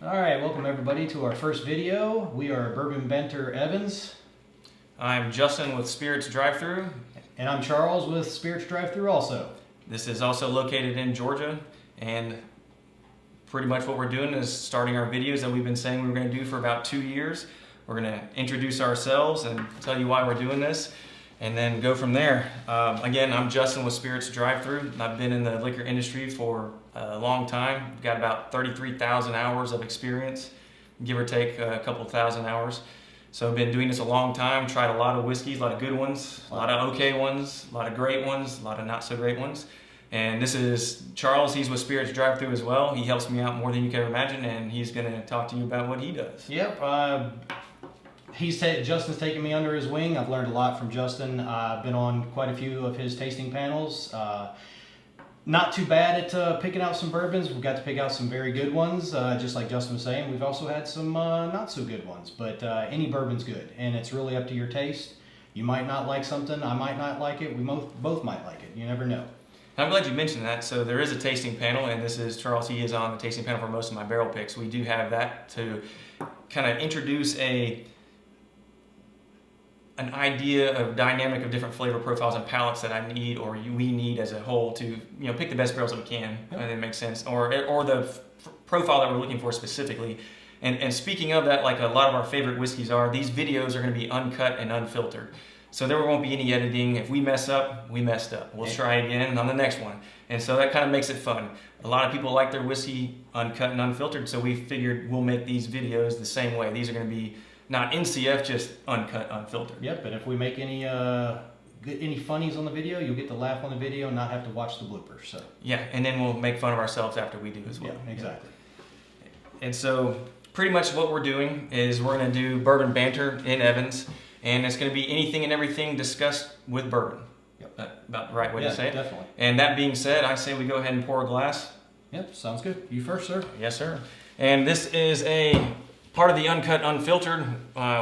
Alright, welcome everybody to our first video. We are Bourbon Banter Evans. I'm Justin with Spirits Drive-Thru. And I'm Charles with Spirits Drive-Thru also. This is also located in Georgia, and pretty much what we're doing is starting our videos that we've been saying we were going to do for about 2 years. We're going to introduce ourselves and tell you why we're doing this, and then go from there. Again, I'm Justin with Spirits Drive-Thru. I've been in the liquor industry for a long time. I've got about 33,000 hours of experience, give or take a couple thousand hours. So I've been doing this a long time, tried a lot of whiskeys, a lot of good ones, a lot of okay ones, a lot of great ones, a lot of not so great ones. And this is Charles. He's with Spirits Drive-Thru as well. He helps me out more than you can imagine, and he's going to talk to you about what he does. Yep. Justin's taken me under his wing. I've learned a lot from Justin. I've been on quite a few of his tasting panels. Not too bad at picking out some bourbons. We've got to pick out some very good ones, just like Justin was saying. We've also had some not so good ones, but any bourbon's good, and it's really up to your taste. You might not like something, I might not like it, we both might like it. You never know. I'm glad you mentioned that. So there is a tasting panel, and this is Charles. He is on the tasting panel for most of my barrel picks. We do have that to kind of introduce an idea of dynamic of different flavor profiles and palettes that I need, or we need as a whole, to pick the best barrels that we can. Yep. And it makes sense, or the profile that we're looking for specifically. And speaking of that, like a lot of our favorite whiskeys are, these videos are going to be uncut and unfiltered. So there won't be any editing. If we mess up, we messed up. We'll try again on the next one. And so that kind of makes it fun. A lot of people like their whiskey uncut and unfiltered, so we figured we'll make these videos the same way. These are going to be not NCF, just uncut, unfiltered. Yep, and if we make any funnies on the video, you'll get to laugh on the video and not have to watch the bloopers. So yeah, and then we'll make fun of ourselves after we do as well. Yeah, exactly. And so pretty much what we're doing is we're going to do Bourbon Banter in Evans, and it's going to be anything and everything discussed with bourbon. Yep. About the right way to say it. Definitely. And that being said, I say we go ahead and pour a glass. Yep, sounds good. You first, sir. Yes, sir. And this is a part of the uncut, unfiltered.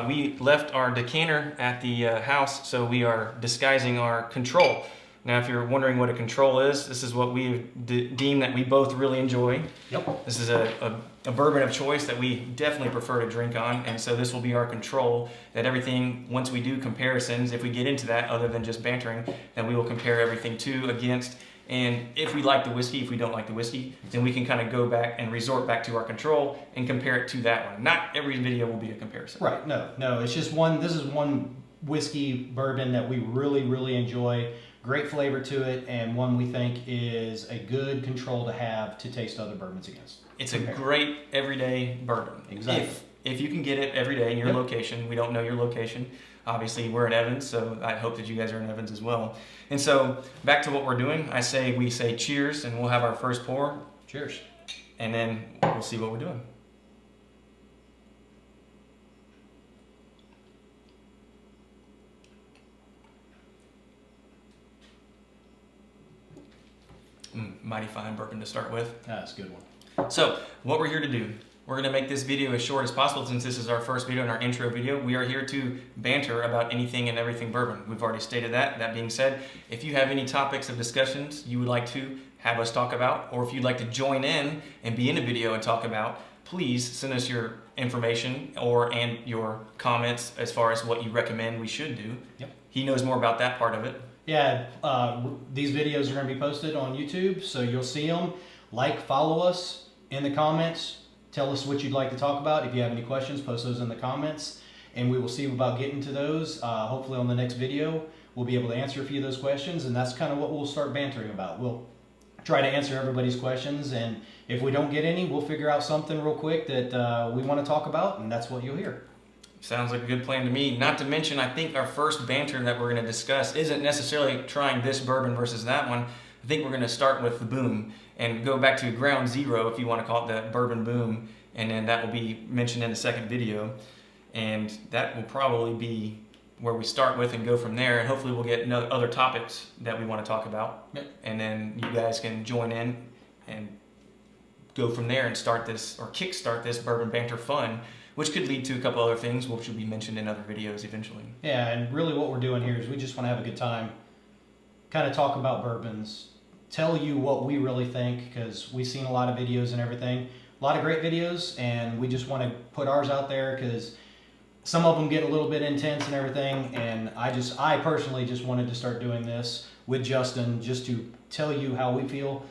We left our decanter at the house, so we are disguising our control. Now, if you're wondering what a control is, this is what we deem that we both really enjoy. Yep. This is a bourbon of choice that we definitely prefer to drink on, and so this will be our control. That everything, once we do comparisons, if we get into that, other than just bantering, then we will compare everything to, against, and if we like the whiskey, if we don't like the whiskey, then we can kind of go back and resort back to our control and compare it to that one. Not every video will be a comparison. Right, no, it's just one. This is one whiskey bourbon that we really, really enjoy. Great flavor to it, and one we think is a good control to have to taste other bourbons against. It's a great everyday bourbon. Exactly. If you can get it every day in your location. We don't know your location. Obviously, we're in Evans, so I hope that you guys are in Evans as well. And so, back to what we're doing, we say cheers, and we'll have our first pour. Cheers. And then we'll see what we're doing. Mighty fine bourbon to start with. That's a good one. So, what we're here to do, we're going to make this video as short as possible since this is our first video and our intro video. We are here to banter about anything and everything bourbon. We've already stated that. That being said, if you have any topics of discussions you would like to have us talk about, or if you'd like to join in and be in a video and talk about, please send us your information and your comments as far as what you recommend we should do. Yep. He knows more about that part of it. Yeah, these videos are going to be posted on YouTube, so you'll see them. Follow us in the comments. Tell us what you'd like to talk about. If you have any questions, post those in the comments, and we will see about getting to those. Hopefully on the next video, we'll be able to answer a few of those questions, and that's kind of what we'll start bantering about. We'll try to answer everybody's questions, and if we don't get any, we'll figure out something real quick that we want to talk about, and that's what you'll hear. Sounds like a good plan to me. Not to mention, I think our first banter that we're going to discuss isn't necessarily trying this bourbon versus that one. I think we're going to start with the boom and go back to ground zero, if you want to call it the bourbon boom, and then that will be mentioned in the second video. And that will probably be where we start with and go from there, and hopefully we'll get other topics that we want to talk about. Yep. And then you guys can join in and go from there and start this, or kickstart this bourbon banter fun, which could lead to a couple other things, which will be mentioned in other videos eventually. Yeah, and really what we're doing here is we just want to have a good time, kind of talk about bourbons, tell you what we really think, because we've seen a lot of videos and everything. lot of great videos, and we just want to put ours out there because some of them get a little bit intense and everything. And I personally just wanted to start doing this with Justin just to tell you how we feel.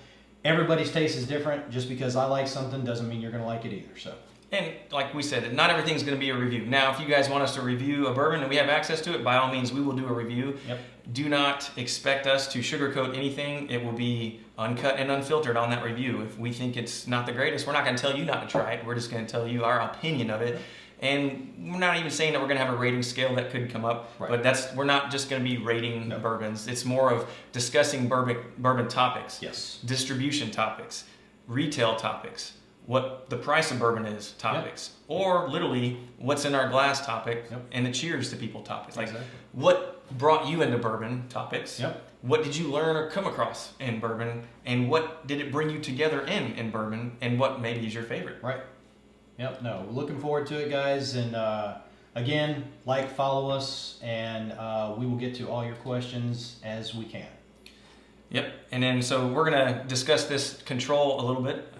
Everybody's taste is different. Just because I like something doesn't mean you're going to like it either. So. And like we said, not everything's going to be a review. Now, if you guys want us to review a bourbon and we have access to it, by all means, we will do a review. Yep. Do not expect us to sugarcoat anything. It will be uncut and unfiltered on that review. If we think it's not the greatest, we're not going to tell you not to try it. We're just going to tell you our opinion of it. And we're not even saying that we're going to have a rating scale that could come up. Right. But we're not just going to be rating bourbons. It's more of discussing bourbon topics. Yes. Distribution topics. Retail topics. What the price of bourbon is topics, or literally what's in our glass topic, and the cheers to people topics. Like what brought you into bourbon topics, what did you learn or come across in bourbon, and what did it bring you together in bourbon, and what maybe is your favorite. Right. Yep. No, looking forward to it, guys. And again, follow us, and we will get to all your questions as we can. Yep. And then so we're gonna discuss this control a little bit.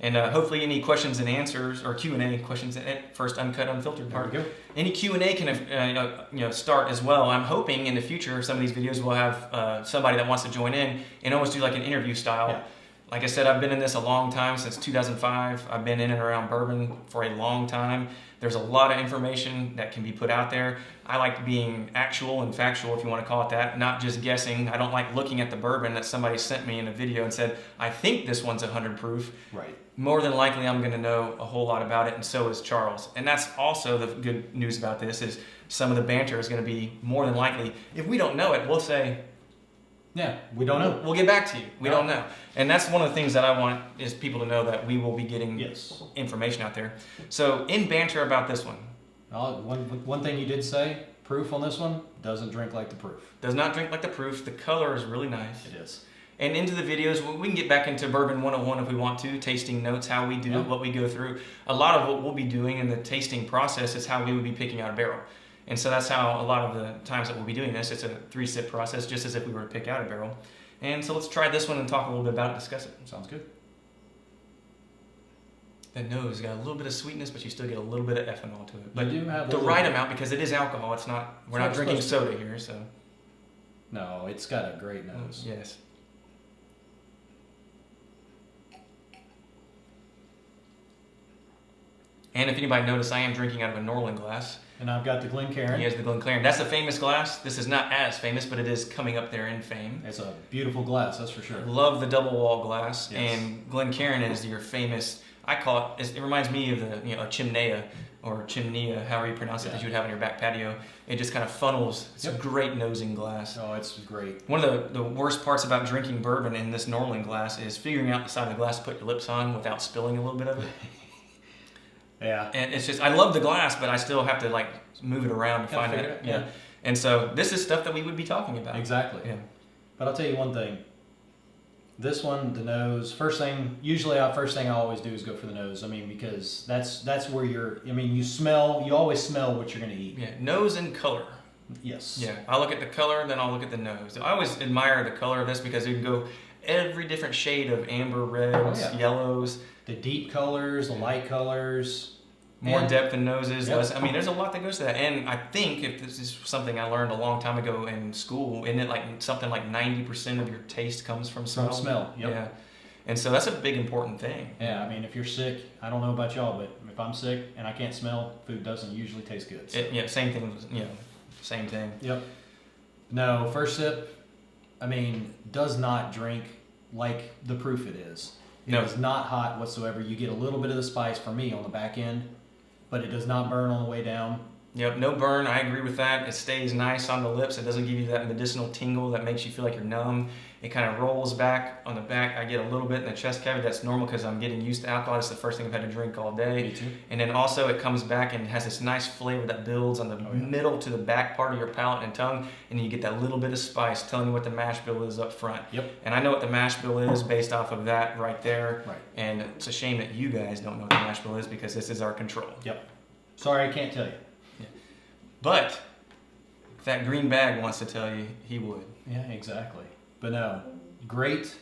And hopefully any questions and answers or Q&A questions at first uncut unfiltered part. There we go. Any Q&A can start as well. I'm hoping in the future some of these videos will have somebody that wants to join in and almost do like an interview style. Yeah. Like I said, I've been in this a long time, since 2005. I've been in and around bourbon for a long time. There's a lot of information that can be put out there. I like being actual and factual, if you want to call it that, not just guessing. I don't like looking at the bourbon that somebody sent me in a video and said, I think this one's 100 proof. Right. More than likely, I'm going to know a whole lot about it, and so is Charles. And that's also the good news about this, is some of the banter is going to be more than likely. If we don't know it, we'll say, yeah, we don't know. We'll get back to you. We don't know. And that's one of the things that I want is people to know, that we will be getting information out there. So in banter about this one. One thing you did say, proof on this one, doesn't drink like the proof. Does not drink like the proof. The color is really nice. It is. And into the videos, we can get back into Bourbon 101 if we want to, tasting notes, how we do, what we go through. A lot of what we'll be doing in the tasting process is how we would be picking out a barrel. And so that's how a lot of the times that we'll be doing this. It's a 3-sip process, just as if we were to pick out a barrel. And so let's try this one and talk a little bit about it, discuss it. Sounds good. That nose got a little bit of sweetness, but you still get a little bit of ethanol to it. But you do have the right amount, because it is alcohol. It's not. We're not drinking soda here, so. No, it's got a great nose. Yes. And if anybody noticed, I am drinking out of a Norland glass. And I've got the Glencairn. He has the Glencairn. That's a famous glass. This is not as famous, but it is coming up there in fame. It's a beautiful glass, that's for sure. Love the double wall glass. Yes. And Glencairn is your famous, I call it, it reminds me of the a chimnea or chimnea, however you pronounce it, that you would have on your back patio. It just kind of funnels. It's a great nosing glass. Oh, it's great. One of the worst parts about drinking bourbon in this Norland glass is figuring out the side of the glass to put your lips on without spilling a little bit of it. Yeah. And it's just, I love the glass, but I still have to move it around to find it. Yeah. And so this is stuff that we would be talking about. Exactly. Yeah. But I'll tell you one thing. This one, the nose, first thing I always do is go for the nose. I mean, because that's where you always smell what you're going to eat. Yeah. Nose and color. Yes. Yeah. I'll look at the color, then I'll look at the nose. I always admire the color of this because you can go every different shade of amber, reds, yellows. The deep colors, the light colors. More depth in noses, less. I mean, there's a lot that goes to that. And I think, if this is something I learned a long time ago in school, isn't it something like 90% of your taste comes from smell? From smell, yep. Yeah. And so that's a big important thing. Yeah, I mean, if you're sick, I don't know about y'all, but if I'm sick and I can't smell, food doesn't usually taste good. So. Same thing. Same thing. Yep. No, first sip, does not drink like the proof it is. It is not hot whatsoever. You get a little bit of the spice for me on the back end, but it does not burn on the way down. Yep, no burn. I agree with that. It stays nice on the lips. It doesn't give you that medicinal tingle that makes you feel like you're numb. It kind of rolls back on the back. I get a little bit in the chest cavity. That's normal because I'm getting used to alcohol. It's the first thing I've had to drink all day. Me too. And then also it comes back and has this nice flavor that builds on the middle to the back part of your palate and tongue. And then you get that little bit of spice telling you what the mash bill is up front. Yep. And I know what the mash bill is based off of that right there. Right. And it's a shame that you guys don't know what the mash bill is because this is our control. Yep. Sorry, I can't tell you. Yeah. But if that green bag wants to tell you, he would. Yeah, exactly. But no, great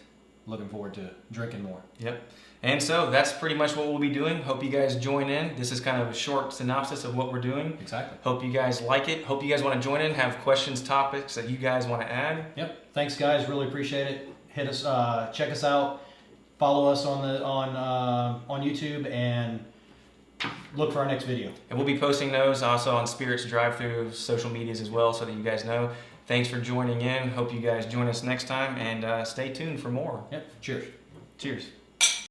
looking forward to drinking more. Yep. And so that's pretty much what we'll be doing. Hope you guys join in. This is kind of a short synopsis of what we're doing. Exactly. Hope you guys like it. Hope you guys want to join in, have questions, topics that you guys want to add. Yep. Thanks, guys. Really appreciate it. Hit us, check us out, follow us on YouTube, and look for our next video. And we'll be posting those also on Spirits Drive-Thru social medias as well, so that you guys know. Thanks for joining in. Hope you guys join us next time, and stay tuned for more. Yep. Cheers. Cheers.